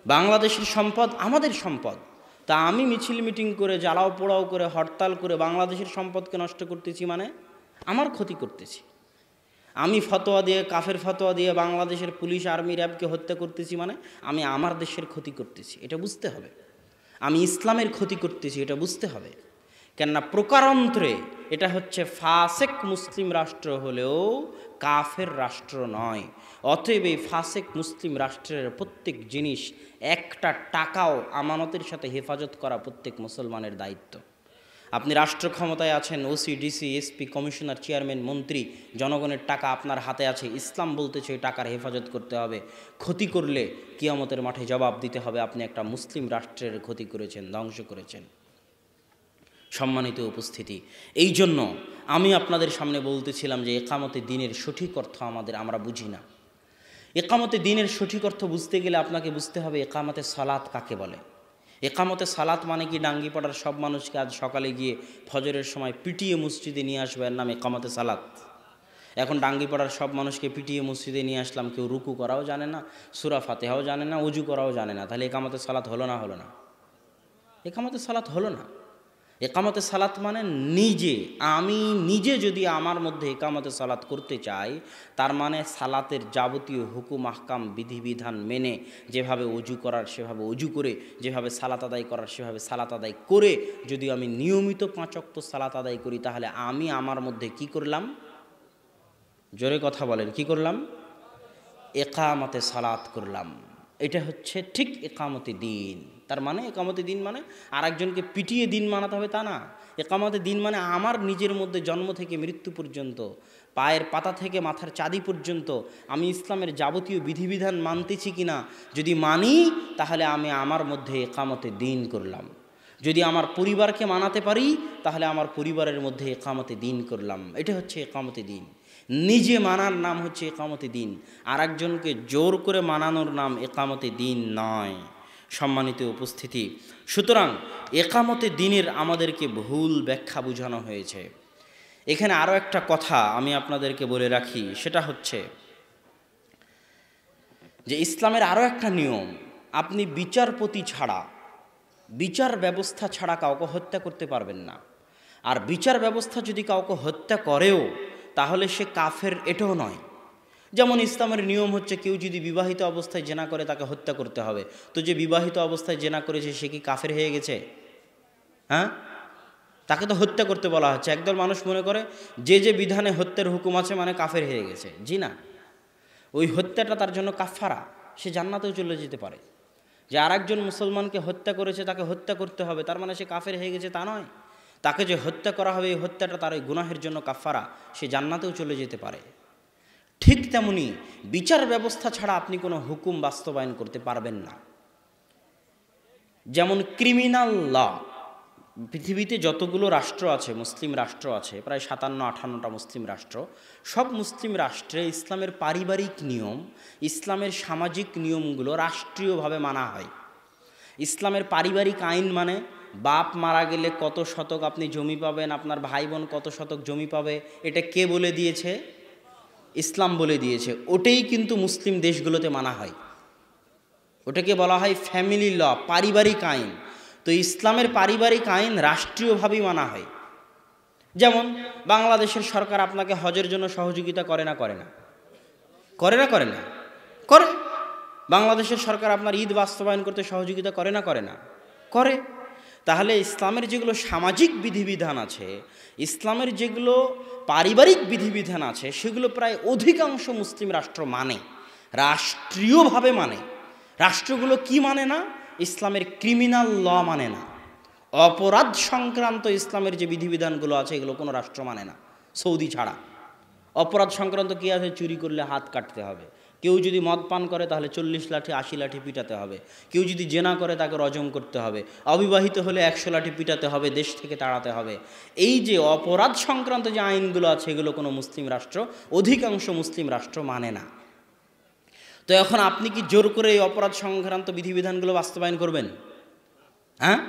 S1: বাংলাদেশের সম্পদ আমাদের সম্পদ। তা আমি মিছিল মিটিং করে, জ্বালাও পোড়াও করে, হরতাল করে বাংলাদেশের সম্পদকে নষ্ট করতেছি, মানে আমার ক্ষতি করতেছি। আমি ফতোয়া দিয়ে, কাফের ফতোয়া দিয়ে বাংলাদেশের পুলিশ, আর্মি, র্যাবকে হত্যা করতেছি, মানে আমি আমার দেশের ক্ষতি করতেছি। এটা বুঝতে হবে। আমি ইসলামের ক্ষতি করতেছি, এটা বুঝতে হবে। কেননা প্রকারান্তরে এটা হচ্ছে ফাসেক মুসলিম রাষ্ট্র হলেও কাফের রাষ্ট্র নয়। অতএব এই ফাসেক মুসলিম রাষ্ট্রের প্রত্যেক জিনিস, একটা টাকাও আমানতের সাথে হেফাজত করা প্রত্যেক মুসলমানের দায়িত্ব। আপনি রাষ্ট্র ক্ষমতায় আছেন, OC, DC, SP, commissioner, chairman, মন্ত্রী, জনগণের টাকা আপনার হাতে আছে। ইসলাম বলতেছে ওই টাকার হেফাজত করতে হবে। ক্ষতি করলে কিয়ামতের মাঠে জবাব দিতে হবে, আপনি একটা মুসলিম রাষ্ট্রের ক্ষতি করেছেন, ধ্বংস করেছেন। সম্মানিত উপস্থিতি, এই জন্য আমি আপনাদের সামনে বলতেছিলাম যে একামতে দিনের সঠিক অর্থ আমরা বুঝি না। একামতে দিনের সঠিক অর্থ বুঝতে গেলে আপনাকে বুঝতে হবে একামতে সালাত কাকে বলে। একামতে সালাত মানে কি ডাঙ্গিপাড়ার সব মানুষকে আজ সকালে গিয়ে ফজরের সময় পিটিয়ে মসজিদে নিয়ে আসবে, এর নাম একামতে সালাত। এখন ডাঙ্গিপাড়ার সব মানুষকে পিটিয়ে মসজিদে নিয়ে আসলাম, কেউ রুকু করাও জানে না, সূরা ফাতিহাও জানে না, ওযু করাও জানে না, তাহলে একামতে সালাত হলো না? হলো না। একামতে সালাত হলো না। একামতে সালাত মানে আমি নিজে যদি আমার মধ্যে একামতে সালাত করতে চাই, তার মানে সালাতের যাবতীয় হুকুম আহকাম বিধিবিধান মেনে যেভাবে ওযু করার সেভাবে ওযু করে, যেভাবে সালাত আদায় করার সেভাবে সালাত আদায় করে যদি আমি নিয়মিত 5 ওয়াক্ত সালাত আদায় করি, তাহলে আমি আমার মধ্যে কি করলাম? জোরে কথা বলেন, কি করলাম? একামতে সালাত করলাম। এটা হচ্ছে ঠিক একামতে দিন। তার মানে একামতে দিন মানে আরেকজনকে পিটিয়ে দিন মানাতে হবে তা না। একামতে দিন মানে আমার নিজের মধ্যে জন্ম থেকে মৃত্যু পর্যন্ত, পায়ের পাতা থেকে মাথার চাঁদি পর্যন্ত আমি ইসলামের যাবতীয় বিধিবিধান মানতেছি কিনা, যদি মানি তাহলে আমি আমার মধ্যে একামতে দিন করলাম। যদি আমার পরিবারকে মানাতে পারি তাহলে আমার পরিবারের মধ্যে একামতে দিন করলাম। এটা হচ্ছে একামতে দিন। নিজে মানার নাম হচ্ছে একামতে দিন, আর একজনকে জোর করে মানানোর নাম একামতে দিন নয়। সম্মানিত উপস্থিতি, সুতরাং একামতে দিনের আমাদেরকে ভুল ব্যাখ্যা বোঝানো হয়েছে। এখানে আরও একটা কথা আমি আপনাদেরকে বলে রাখি, সেটা হচ্ছে যে ইসলামের আরও একটা নিয়ম, আপনি বিচারপতি ছাড়া, বিচার ব্যবস্থা ছাড়া কাউকে হত্যা করতে পারবেন না। আর বিচার ব্যবস্থা যদি কাউকে হত্যা করেও তাহলে সে কাফের, এটাও নয়। যেমন ইসলামের নিয়ম হচ্ছে কেউ যদি বিবাহিত অবস্থায় জেনা করে তাকে হত্যা করতে হবে, তো যে বিবাহিত অবস্থায় জেনা করেছে সে কি কাফের হয়ে গেছে? হ্যাঁ, তাকে তো হত্যা করতে বলা হচ্ছে। একদল মানুষ মনে করে যে বিধানে হত্যার হুকুম আছে মানে কাফের হয়ে গেছে। জি না, ওই হত্যাটা তার জন্য কাফারা, সে জান্নাতেও চলে যেতে পারে। যে আরেকজন মুসলমানকে হত্যা করেছে তাকে হত্যা করতে হবে তার মানে সে কাফের হয়ে গেছে তা নয়। তাকে যে হত্যা করা হবে এই হত্যাটা তার ওই গুনাহের জন্য কাফারা, সে জান্নাতেও চলে যেতে পারে। ঠিক তেমনি বিচার ব্যবস্থা ছাড়া আপনি কোনো হুকুম বাস্তবায়ন করতে পারবেন না। যেমন ক্রিমিনাল ল, পৃথিবীতে যতগুলো রাষ্ট্র আছে, মুসলিম রাষ্ট্র আছে প্রায় 57-58টা মুসলিম রাষ্ট্র, সব মুসলিম রাষ্ট্রে ইসলামের পারিবারিক নিয়ম, ইসলামের সামাজিক নিয়মগুলো রাষ্ট্রীয়ভাবে মানা হয়। ইসলামের পারিবারিক আইন মানে বাপ মারা গেলে কত শতক আপনি জমি পাবেন, আপনার ভাই বোন কত শতক জমি পাবে, এটা কে বলে দিয়েছে? ইসলাম বলে দিয়েছে। ওটাই কিন্তু মুসলিম দেশগুলোতে মানা হয়, ওটাকে বলা হয় ফ্যামিলি ল, পারিবারিক আইন। তো ইসলামের পারিবারিক আইন রাষ্ট্রীয়ভাবেই মানা হয়। যেমন বাংলাদেশের সরকার আপনাকে হজের জন্য সহযোগিতা করে না? করে না? করে না? করে না? করে। বাংলাদেশের সরকার আপনার ঈদ বাস্তবায়ন করতে সহযোগিতা করে না? করে না? করে। তাহলে ইসলামের যেগুলো সামাজিক বিধিবিধান আছে, ইসলামের যেগুলো পারিবারিক বিধিবিধান আছে, সেগুলো প্রায় অধিকাংশ মুসলিম রাষ্ট্র মানে, রাষ্ট্রীয়ভাবে মানে। রাষ্ট্রগুলো কি মানে না? ইসলামের ক্রিমিনাল ল মানে না। অপরাধ সংক্রান্ত ইসলামের যে বিধিবিধানগুলো আছে এগুলো কোনো রাষ্ট্র মানে না, সৌদি ছাড়া। অপরাধ সংক্রান্ত কী আছে? চুরি করলে হাত কাটতে হবে, কেউ যদি মদ পান করে তাহলে 40 লাঠি 80 লাঠি পিটাতে হবে, কেউ যদি জেনা করে তাকে রজম করতে হবে, অবিবাহিত হলে 100 লাঠি পিটাতে হবে, দেশ থেকে তাড়াতে হবে। এই যে অপরাধ সংক্রান্ত যে আইনগুলো আছে এগুলো কোনো মুসলিম রাষ্ট্র, অধিকাংশ মুসলিম রাষ্ট্র মানে না। তো এখন আপনি কি জোর করে এই অপরাধ সংক্রান্ত বিধিবিধানগুলো বাস্তবায়ন করবেন? হ্যাঁ,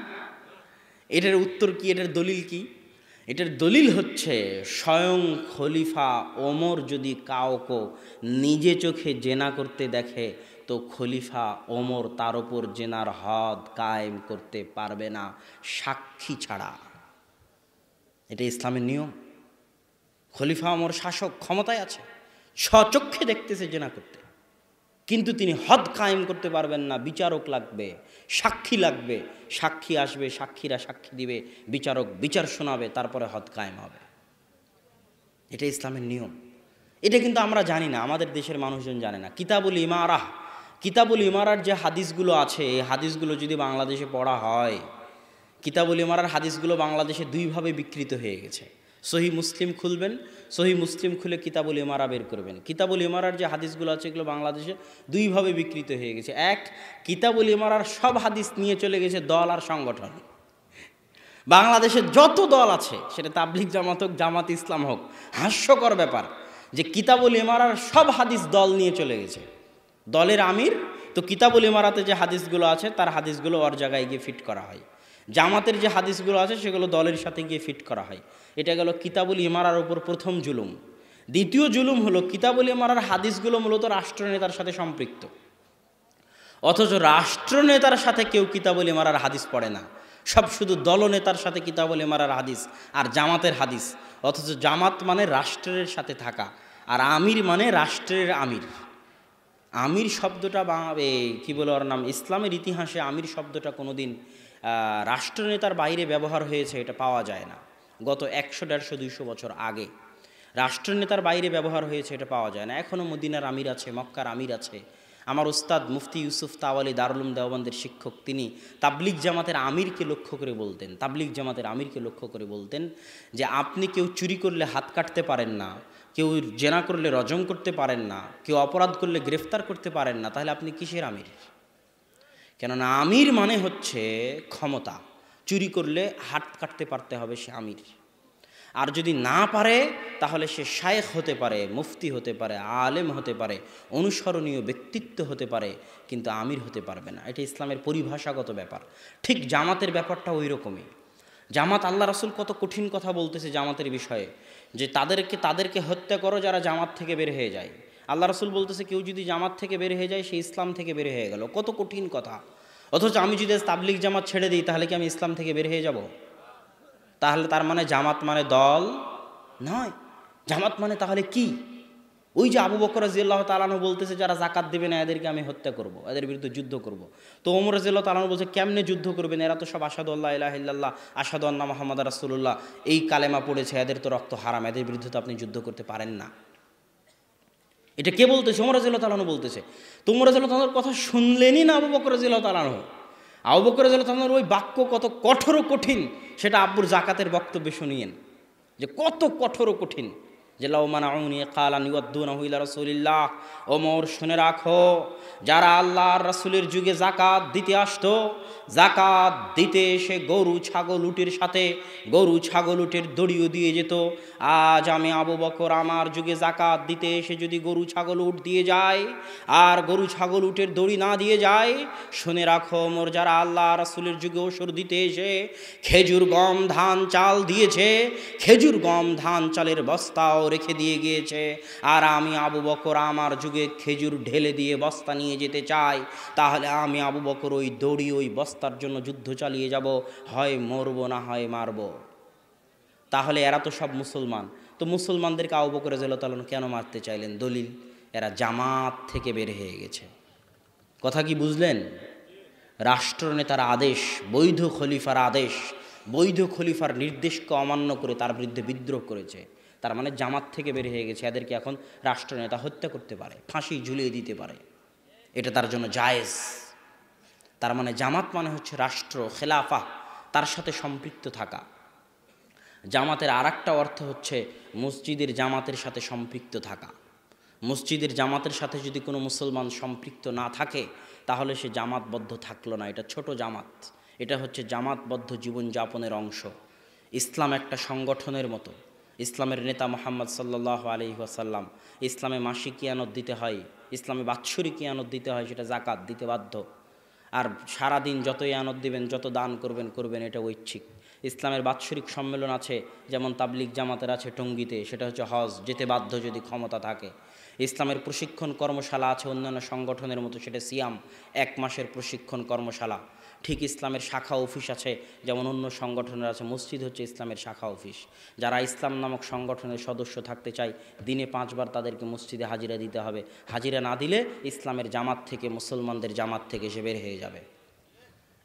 S1: এটার উত্তর কি? এটার দলিল কি? এটার দলিল হচ্ছে স্বয়ং খলিফা ওমর যদি কাউকে নিজে চোখে জেনা করতে দেখে তো খলিফা ওমর তার ওপর জেনার হদ কায়েম করতে পারবে না সাক্ষী ছাড়া। এটা ইসলামের নিয়ম। খলিফা ওমর শাসক, ক্ষমতায় আছে, স্বচক্ষে দেখতেছে জেনা করতে, কিন্তু তিনি হদ কায়েম করতে পারবেন না। বিচারক লাগবে, সাক্ষী লাগবে, সাক্ষী আসবে, সাক্ষীরা সাক্ষী দিবে, বিচারক বিচার শোনাবে, তারপরে হদ কায়েম হবে। এটা ইসলামের নিয়ম। এটা কিন্তু আমরা জানি না, আমাদের দেশের মানুষজন জানে না। কিতাবুল ইমারাহ, কিতাবুল ইমারার যে হাদিসগুলো আছে এই হাদিসগুলো যদি বাংলাদেশে পড়া হয়, কিতাবুল ইমারার হাদিসগুলো বাংলাদেশে দুইভাবে বিকৃত হয়ে গেছে। সহি মুসলিম খুলবেন, সহি মুসলিম খুলে কিতাবুল ইমারা বের করবেন। কিতাবুল ইমারার যে হাদিসগুলো আছে এগুলো বাংলাদেশে দুইভাবে বিকৃত হয়ে গেছে। এক, কিতাবুল ইমারার সব হাদিস নিয়ে চলে গেছে দল আর সংগঠন, বাংলাদেশের যত দল আছে, সেটা তাবলিগ জামাত হোক, জামাত ইসলাম হোক, হাস্যকর ব্যাপার যে কিতাবুল ইমারার সব হাদিস দল নিয়ে চলে গেছে। দলের আমির তো কিতাবুল ইমারাতে যে হাদিসগুলো আছে তার হাদিসগুলো ওর জায়গায় গিয়ে ফিট করা হয়, জামাতের যে হাদিসগুলো আছে সেগুলো দলের সাথে গিয়ে ফিট করা হয়। এটা গেল কিতাবুল ইমারার উপর প্রথম জুলুম। দ্বিতীয় জুলুম হলো কিতাবুল ইমারার হাদিসগুলো মূলত রাষ্ট্রনেতার সাথে সম্পৃক্ত, অথচ রাষ্ট্রনেতার সাথে কেউ কিতাবুল ইমারার হাদিস পড়ে না, সব শুধু দলনেতার সাথে কিতাবুল ইমারার হাদিস আর জামাতের হাদিস। অথচ জামাত মানে রাষ্ট্রের সাথে থাকা, আর আমির মানে রাষ্ট্রের আমির। আমির শব্দটা কি বলে ওর নাম, ইসলামের ইতিহাসে আমির শব্দটা কোনোদিন রাষ্ট্রনেতার বাইরে ব্যবহার হয়েছে এটা পাওয়া যায় না। গত 100, 150, 200 বছর আগে রাষ্ট্রনেতার বাইরে ব্যবহার হয়েছে এটা পাওয়া যায় না। এখনও মদিনার আমির আছে, মক্কার আমির আছে। আমার উস্তাদ মুফতি ইউসুফ তাওয়ালি দারুল উলুম দেওবন্দের শিক্ষক, তিনি তাবলিগ জামাতের আমিরকে লক্ষ্য করে বলতেন, তাবলিগ জামাতের আমিরকে লক্ষ্য করে বলতেন যে আপনি কেউ চুরি করলে হাত কাটতে পারেন না, কেউ জেনা করলে রজম করতে পারেন না, কেউ অপরাধ করলে গ্রেফতার করতে পারেন না, তাহলে আপনি কিসের আমির? কেননা আমির মানে হচ্ছে ক্ষমতা। চুরি করলে হাত কাটতে পারতে হবে, সে আমির। আর যদি না পারে তাহলে সে শায়েখ হতে পারে, মুফতি হতে পারে, আলেম হতে পারে, অনুসরণীয় ব্যক্তিত্ব হতে পারে, কিন্তু আমির হতে পারবে না। এটা ইসলামের পরিভাষাগত ব্যাপার। ঠিক জামাতের ব্যাপারটা ওই রকমই। জামাত, আল্লাহ রাসূল কত কঠিন কথা বলতেছে জামাতের বিষয়ে, যে তাদেরকে হত্যা করো যারা জামাত থেকে বের হয়ে যায়। আল্লাহ রাসূল বলতেছে কেউ যদি জামাত থেকে বের হয়ে যায় সে ইসলাম থেকে বের হয়ে গেল। কত কঠিন কথা। অথচ আমি যদি তাবলিগ জামাত ছেড়ে দিই তাহলে কি আমি ইসলাম থেকে বের হয়ে যাব? তাহলে তার মানে জামাত মানে দল নয়। জামাত মানে তাহলে কি? ওই যে আবু বকর রাদিয়াল্লাহু তাআলা আনহু বলতেছে যারা যাকাত দিবে না এদেরকে আমি হত্যা করব, এদের বিরুদ্ধে যুদ্ধ করব। তো ওমর রাদিয়াল্লাহু তাআলা আনহু বলছে কেমনে যুদ্ধ করবেন? এরা তো সব আশহাদু আল্লা ইলাহা ইল্লাল্লাহ, আশহাদু আন্না মুহাম্মাদুর রাসূলুল্লাহ এই কালেমা পড়েছে, এদের তো রক্ত হারাম, এদের বিরুদ্ধে তো আপনি যুদ্ধ করতে পারেন না। এটা কে বলতেছে? ওমর রাদিয়াল্লাহু তাআলা আনহু বলতেছে। তো ওমর রাদিয়াল্লাহু তাআলার কথা শুনলেনই না আবু বকর রাদিয়াল্লাহু তাআলা আনহু। আবু বকর রাদিয়াল্লাহু তাআলার ওই বাক্য কত কঠোর কঠিন সেটা আব্বুর যাকাতের বক্তব্যে শুনিয়েন, যে কত কঠোর কঠিন। যে লাউ মানাউনি কালান ইউদ্দুনাহু ইলা রাসূলিল্লাহ, ওমর শুনে রাখো, যারা আল্লাহর রাসূলের যুগে যাকাত দিতে আসতো, যাকাত দিতে এসে গরু ছাগল উটের সাথে গরু ছাগল উটের দড়িও দিয়ে যেত। আজ আমি আবু বকর আমার যুগে যাকাত দিতে এসে যদি গরু ছাগল উট দিয়ে যায় আর গরু ছাগল উটের দড়ি না দিয়ে যায়, শুনে রাখো ওমর যারা আল্লাহ রাসূলের যুগে ওসর দিতে এসে খেজুর গম ধান চাল দিয়েছে, খেজুর গম ধান চালের বস্তাও রেখে দিয়ে গিয়েছে, আর আমি আবু বকর আমার যুগে খেজুর ঢেলে দিয়ে বস্তা নিয়ে যেতে চাই, তাহলে আমি আবু বকর ওই দড়ি ওই বস্তার জন্য যুদ্ধ চালিয়ে যাব, হয় মরব না হয় মারব। তাহলে এরা তো সব মুসলমান, তো মুসলমানদেরকে আবু বকর রাদিয়াল্লাহু তাআলা কেন মারতে চাইলেন? দলিল, এরা জামাত থেকে বের হয়ে গেছে। কথা কি বুঝলেন? রাষ্ট্রনেতার আদেশ, বৈধ খলিফার আদেশ, বৈধ খলিফার নির্দেশকে অমান্য করে তার বিরুদ্ধে বিদ্রোহ করেছে, তার মানে জামাত থেকে বের হয়ে গেছে। এদেরকে এখন রাষ্ট্রনেতা হত্যা করতে পারে, ফাঁসি ঝুলিয়ে দিতে পারে, এটা তার জন্য জায়েজ। তার মানে জামাত মানে হচ্ছে রাষ্ট্র, খেলাফা, তার সাথে সম্পৃক্ত থাকা। জামাতের আরেকটা অর্থ হচ্ছে মসজিদের জামাতের সাথে সম্পৃক্ত থাকা। মসজিদের জামাতের সাথে যদি কোনো মুসলমান সম্পৃক্ত না থাকে তাহলে সে জামাতবদ্ধ থাকলো না, এটা ছোট জামাত। এটা হচ্ছে জামাতবদ্ধ জীবনযাপনের অংশ। ইসলাম একটা সংগঠনের মতো। ইসলামের নেতা মুহাম্মদ সাল্লাল্লাহু আলাইহি ওয়াসাল্লাম, ইসলামে মাসিক কিয়ানত দিতে হয়, ইসলামে বাৎসরিক কিয়ানত দিতে হয়, সেটা যাকাত দিতে বাধ্য। আর সারাদিন যত ইয়ানত দিবেন, যত দান করবেন, এটা ঐচ্ছিক। ইসলামের বাৎসরিক সম্মেলন আছে, যেমন তাবলিগ জামাতের আছে টঙ্গীতে, সেটা হচ্ছে হজ, যেতে বাধ্য যদি ক্ষমতা থাকে। ইসলামের প্রশিক্ষণ কর্মশালা আছে অন্যান্য সংগঠনের মতো, সেটা সিয়াম, 1 মাসের প্রশিক্ষণ কর্মশালা। ঠিক ইসলামের শাখা অফিস আছে, যেমন অন্য সংগঠনের আছে। মসজিদ হচ্ছে ইসলামের শাখা অফিস। যারা ইসলাম নামক সংগঠনের সদস্য থাকতে চায় দিনে 5 বার তাদেরকে মসজিদে হাজিরা দিতে হবে। হাজিরা না দিলে ইসলামের জামাত থেকে, মুসলমানদের জামাত থেকে সে বের হয়ে যাবে।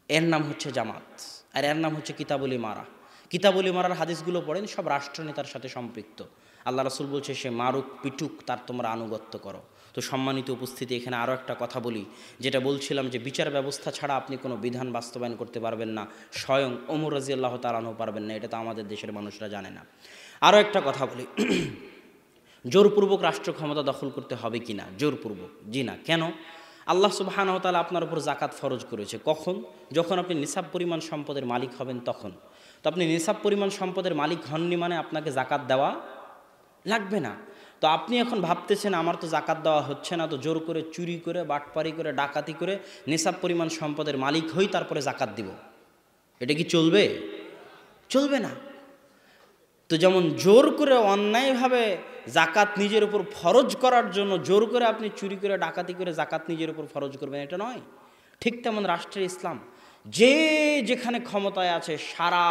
S1: এর নাম হচ্ছে জামাত, আর এর নাম হচ্ছে কিতাবুল ইমারা। কিতাবুল ইমারার হাদিসগুলো পড়েন, সব রাষ্ট্রনেতার সাথে সম্পৃক্ত। আল্লাহ রাসূল বলছে সে মারুক পিটুক তার তোমরা আনুগত্য করো। তো সম্মানিত উপস্থিতি, এখানে আরও একটা কথা বলি, যেটা বলছিলাম যে বিচার ব্যবস্থা ছাড়া আপনি কোনো বিধান বাস্তবায়ন করতে পারবেন না, স্বয়ং ওমর রাদিয়াল্লাহু তাআলা আনহু পারবেন না। এটা তো আমাদের দেশের মানুষরা জানে না। আরও একটা কথা বলি, জোরপূর্বক রাষ্ট্র ক্ষমতা দখল করতে হবে কি না? জোরপূর্বক জি না। কেন? আল্লাহ সুবহানাহু ওয়া তাআলা আপনার উপর যাকাত ফরজ করেছে। কখন? যখন আপনি নিসাব পরিমাণ সম্পদের মালিক হবেন তখন। তো আপনি নিসাব পরিমাণ সম্পদের মালিক হননি মানে আপনাকে জাকাত দেওয়া লাগবে না। তো আপনি এখন ভাবতেছেন আমার তো জাকাত দেওয়া হচ্ছে না, তো জোর করে চুরি করে বাটপারি করে ডাকাতি করে নিসাব পরিমাণ সম্পদের মালিক হই তারপরে জাকাত দিব, এটা কি চলবে? চলবে না। তো যেমন জোর করে অন্যায়ভাবে জাকাত নিজের উপর ফরজ করার জন্য জোর করে আপনি চুরি করে ডাকাতি করে জাকাত নিজের উপর ফরজ করবেন, এটা নয়। ঠিক তেমন রাষ্ট্রের ইসলাম যে যেখানে ক্ষমতায় আছে সারা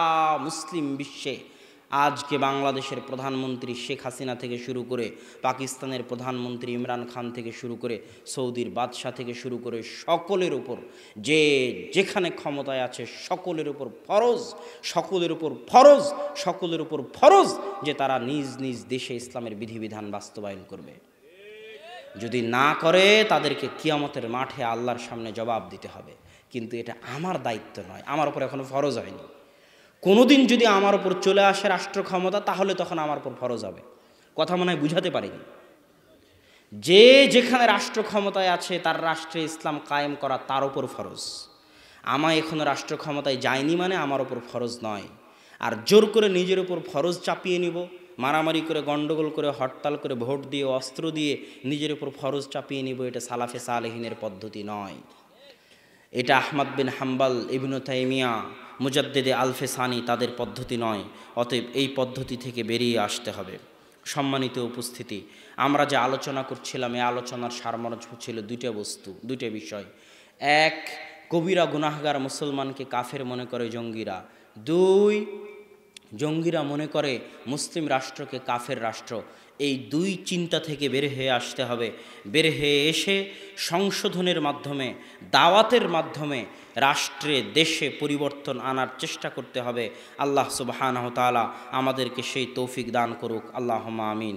S1: মুসলিম বিশ্বে, আজকে বাংলাদেশের প্রধানমন্ত্রী শেখ হাসিনা থেকে শুরু করে পাকিস্তানের প্রধানমন্ত্রী ইমরান খান থেকে শুরু করে সৌদির বাদশাহ থেকে শুরু করে সকলের উপর যে যেখানে ক্ষমতায় আছে সকলের উপর ফরজ, সকলের উপর ফরজ, সকলের উপর ফরজ যে তারা নিজ নিজ দেশে ইসলামের বিধিবিধান বাস্তবায়ন করবে। যদি না করে তাদেরকে কিয়ামতের মাঠে আল্লাহর সামনে জবাব দিতে হবে। কিন্তু এটা আমার দায়িত্ব নয়, আমার উপর এখনো ফরজ হয়নি। কোনোদিন যদি আমার উপর চলে আসে রাষ্ট্র ক্ষমতা তাহলে তখন আমার উপর ফরজ হবে। কথা মনে হয় বুঝাতে পারিনি। যে যেখানে রাষ্ট্র ক্ষমতায় আছে তার রাষ্ট্রে ইসলাম কায়েম করা তার উপর ফরজ। আমায় এখনো রাষ্ট্র ক্ষমতায় যায়নি মানে আমার উপর ফরজ নয়। আর জোর করে নিজের উপর ফরজ চাপিয়ে নিব, মারামারি করে গন্ডগোল করে হরতাল করে ভোট দিয়ে অস্ত্র দিয়ে নিজের উপর ফরজ চাপিয়ে নিব, এটা সালাফে সালেহিনের পদ্ধতি নয়। এটা আহমদ বিন হাম্বল, ইবনে তাইমিয়া, মুজাদ্দিদে আলফেসানি তাদের পদ্ধতি নয়। অতএব এই পদ্ধতি থেকে বেরিয়ে আসতে হবে। সম্মানিত উপস্থিতি, আমরা যে আলোচনা করছিলাম এই আলোচনার সারমর্ম ছিল দুইটা বিষয়। এক, কবিরা গুনাহগার মুসলমানকে কাফের মনে করে জঙ্গিরা। দুই, জঙ্গিরা মনে করে মুসলিম রাষ্ট্রকে কাফের রাষ্ট্র। এই দুই চিন্তা থেকে বের হয়ে আসতে হবে। বের হয়ে এসে সংশোধনের মাধ্যমে, দাওয়াতের মাধ্যমে রাষ্ট্রে দেশে পরিবর্তন আনার চেষ্টা করতে হবে। আল্লাহ সুবহানাহু তাআলা আমাদেরকে সেই তৌফিক দান করুক, আল্লাহুম্মা আমিন।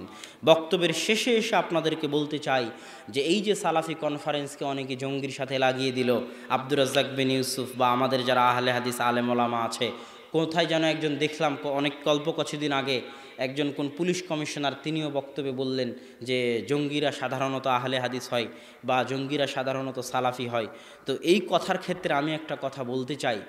S1: বক্তব্যের শেষে এসে আপনাদেরকে বলতে চাই যে এই যে সালাফি কনফারেন্সকে অনেকে জঙ্গির সাথে লাগিয়ে দিল, আব্দুর রাজ্জাক বিন ইউসুফ বা আমাদের যারা আহলে হাদিস আলেম ওলামা আছে, কোথায় যেন একজন দেখলাম অনেক কিছুদিন আগে একজন কোন পুলিশ কমিশনার তিনিও বক্তব্যে বললেন যে জঙ্গিরা সাধারণত আহলে হাদিস হয় বা জঙ্গিরা সাধারণত সালাফি হয়। তো এই কথার ক্ষেত্রে আমি একটা কথা বলতে চাই,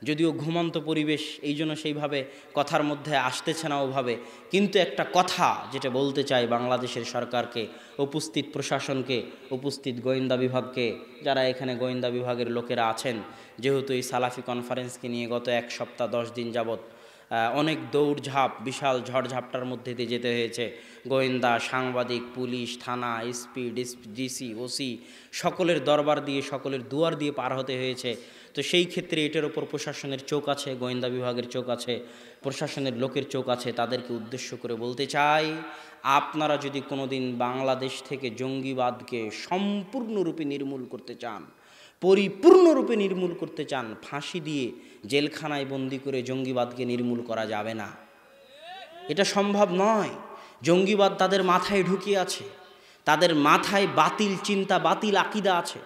S1: যদিও ঘুমন্ত পরিবেশ এই জন্য সেইভাবে কথার মধ্যে আসতেছে না ওভাবে, কিন্তু একটা কথা যেটা বলতে চাই বাংলাদেশের সরকারকে, উপস্থিত প্রশাসনকে, উপস্থিত গোয়েন্দা বিভাগকে, যারা এখানে গোয়েন্দা বিভাগের লোকেরা আছেন, যেহেতু এই সালাফি কনফারেন্সকে নিয়ে গত 1 সপ্তাহ 10 দিন যাবৎ অনেক দৌড়ঝাঁপ, বিশাল ঝড়ঝাপটার মধ্যে দিয়ে যেতে হয়েছে। গোয়েন্দা, সাংবাদিক, পুলিশ, থানা, এসপি, ডিসি, ওসি সকলের দরবার দিয়ে, সকলের দুয়ার দিয়ে পার হতে হয়েছে। তো সেই ক্ষেত্রে এটার উপর প্রশাসনের চোখ আছে, গোয়েন্দা বিভাগের চোখ আছে, প্রশাসনের লোকের চোখ আছে। তাদেরকে উদ্দেশ্য করে বলতে চাই, আপনারা যদি কোনোদিন বাংলাদেশ থেকে জঙ্গিবাদকে সম্পূর্ণরূপে নির্মূল করতে চান, পরিপূর্ণরূপে নির্মূল করতে চান, ফাঁসি দিয়ে জেলখানায় বন্দি করে জঙ্গিবাদকে নির্মূল করা যাবে না। এটা সম্ভব নয়। জঙ্গিবাদ তাদের মাথায় ঢুকিয়ে আছে, তাদের মাথায় বাতিল চিন্তা, বাতিল আকিদা আছে।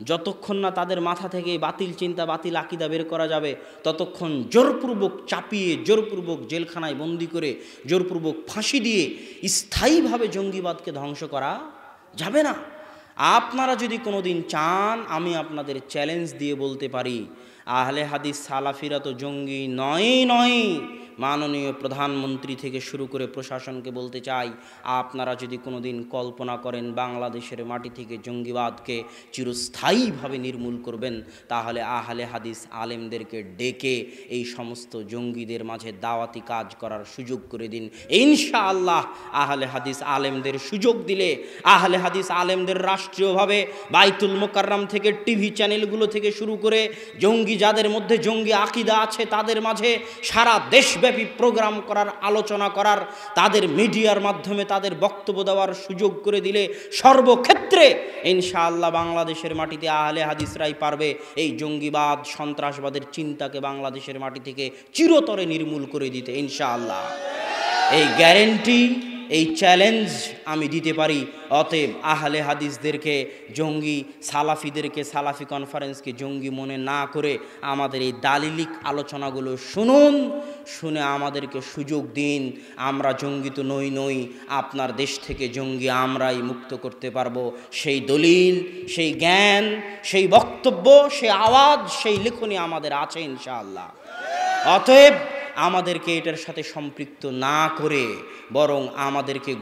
S1: যতক্ষণ না তাদের মাথা থেকে বাতিল চিন্তা, বাতিল আকিদা বের করা যাবে, ততক্ষণ জোরপূর্বক চাপিয়ে, জোরপূর্বক জেলখানায় বন্দি করে, জোরপূর্বক ফাঁসি দিয়ে স্থায়ীভাবে জঙ্গিবাদকে ধ্বংস করা যাবে না। আপনারা যদি কোনো দিন চান, আমি আপনাদের চ্যালেঞ্জ দিয়ে বলতে পারি, আহলে হাদিস সালাফিরা তো জঙ্গি নয়। মাননীয় প্রধানমন্ত্রী থেকে শুরু করে প্রশাসনকে বলতে চাই, আপনারা যদি কোনো দিন কল্পনা করেন বাংলাদেশের মাটি থেকে জঙ্গিবাদকে চিরস্থায়ীভাবে নির্মূল করবেন, তাহলে আহলে হাদিস আলেমদেরকে ডেকে এই সমস্ত জঙ্গিদের মাঝে দাওয়াতি কাজ করার সুযোগ করে দিন। ইনশাআল্লাহ আহলে হাদিস আলেমদের সুযোগ দিলে, আহলে হাদিস আলেমদের রাষ্ট্রীয়ভাবে বাইতুল মোকাররম থেকে টিভি চ্যানেলগুলো থেকে শুরু করে যাদের মধ্যে জঙ্গি আকিদা আছে তাদের মাঝে সারা দেশব্যাপী প্রোগ্রাম করার, আলোচনা করার, তাদের মিডিয়ার মাধ্যমে তাদের বক্তব্য দেওয়ার সুযোগ করে দিলে সর্বক্ষেত্রে ইনশাআল্লাহ বাংলাদেশের মাটিতে আহলে হাদিসরাই পারবে এই জঙ্গিবাদ, সন্ত্রাসবাদের চিন্তাকে বাংলাদেশের মাটি থেকে চিরতরে নির্মূল করে দিতে ইনশাআল্লাহ। এই গ্যারেন্টি, এই চ্যালেঞ্জ আমি দিতে পারি। অতএব আহলে হাদিসদেরকে জঙ্গি, সালাফিদেরকে, সালাফি কনফারেন্সকে জঙ্গি মনে না করে আমাদের এই দালিলিক আলোচনাগুলো শুনুন, শুনে আমাদেরকে সুযোগ দিন। আমরা জঙ্গি তো নই, আপনার দেশ থেকে জঙ্গি আমরাই মুক্ত করতে পারবো। সেই দলিল, সেই জ্ঞান, সেই বক্তব্য, সেই আওয়াজ, সেই লেখনী আমাদের আছে ইনশাআল্লাহ। অতএব আমাদেরকে এটার সাথে সম্পৃক্ত না করে বরং আমাদেরকে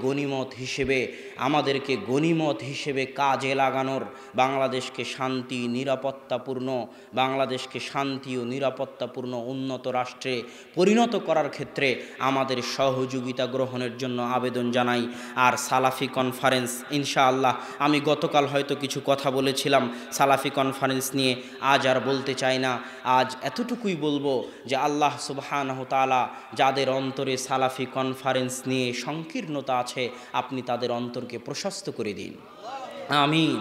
S1: গনিমত হিসেবে কাজে লাগানোর, বাংলাদেশকে শান্তি ও নিরাপত্তাপূর্ণ উন্নত রাষ্ট্রে পরিণত করার ক্ষেত্রে আমাদের সহযোগিতা গ্রহণের জন্য আবেদন জানাই। আর সালাফি কনফারেন্স ইনশাআল্লাহ, আমি গতকাল হয়তো কিছু কথা বলেছিলাম সালাফি কনফারেন্স নিয়ে, আজ আর বলতে চাই না। আজ এতটুকুই বলবো যে আল্লাহ সুবহানাহু তাআলা যাদের অন্তরে সালাফি কনফারেন্স নিয়ে সংকীর্ণতা আছে, আপনি তাদের অন্তরকে প্রশস্ত করে দিন, আমিন।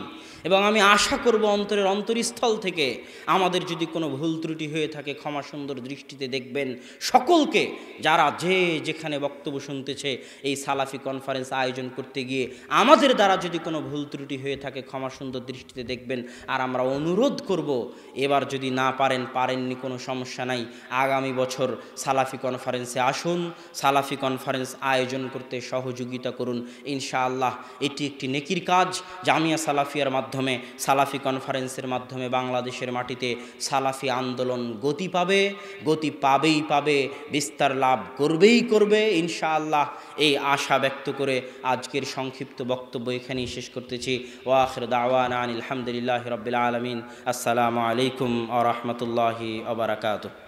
S1: এবং আমি আশা করব অন্তরের অন্তরস্থল থেকে আমাদের যদি কোনো ভুল ত্রুটি হয়ে থাকে ক্ষমা সুন্দর দৃষ্টিতে দেখবেন। সকলকে যারা যেখানে বক্তব্য শুনতেছে এই সালাফি কনফারেন্স আয়োজন করতে গিয়ে আমাদের দ্বারা যদি কোনো ভুল ত্রুটি হয়ে থাকে ক্ষমা সুন্দর দৃষ্টিতে দেখবেন। আর আমরা অনুরোধ করব, এবার যদি না পারেননি কোনো সমস্যা নাই, আগামী বছর সালাফি কনফারেন্সে আসুন, সালাফি কনফারেন্স আয়োজন করতে সহযোগিতা করুন ইনশাআল্লাহ। এটি একটি নেকির কাজ। জামিয়া সালাফিয়ার মাধ্যমে, সালাফি কনফারেন্সের মাধ্যমে বাংলাদেশের মাটিতে সালাফি আন্দোলন গতি পাবে, বিস্তার লাভ করবে ইনশাআল্লাহ। এই আশা ব্যক্ত করে আজকের সংক্ষিপ্ত বক্তব্য এখানেই শেষ করতেছি। ওয়া আখিরু দাওয়ানা আনিল হামদুলিল্লাহি রাব্বিল আলামিন। আসসালামু আলাইকুম ওয়া রাহমাতুল্লাহি ওয়া বারাকাতুহু।